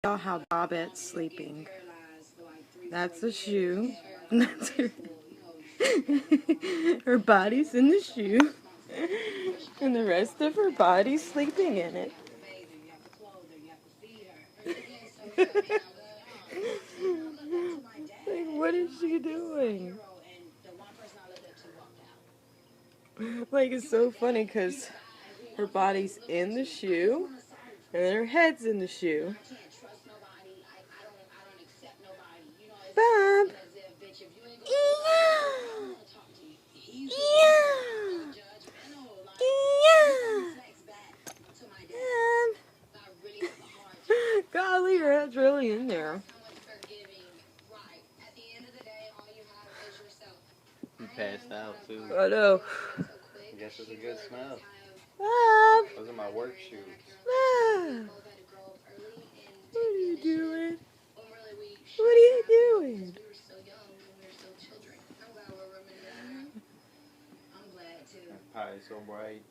Y'all how Bobette's sleeping. That's the shoe. That's her. Her body's in the shoe. And the rest of her body's sleeping in it. Like, what is she doing? Like, it's so funny because her body's in the shoe and then her head's in the shoe. Bob! Golly, your head's really in there. You passed out too. I know. I guess it's a good smell. Bob! Those are my work shoes. Bob! What are you doing? What are you doing? Pie is so bright.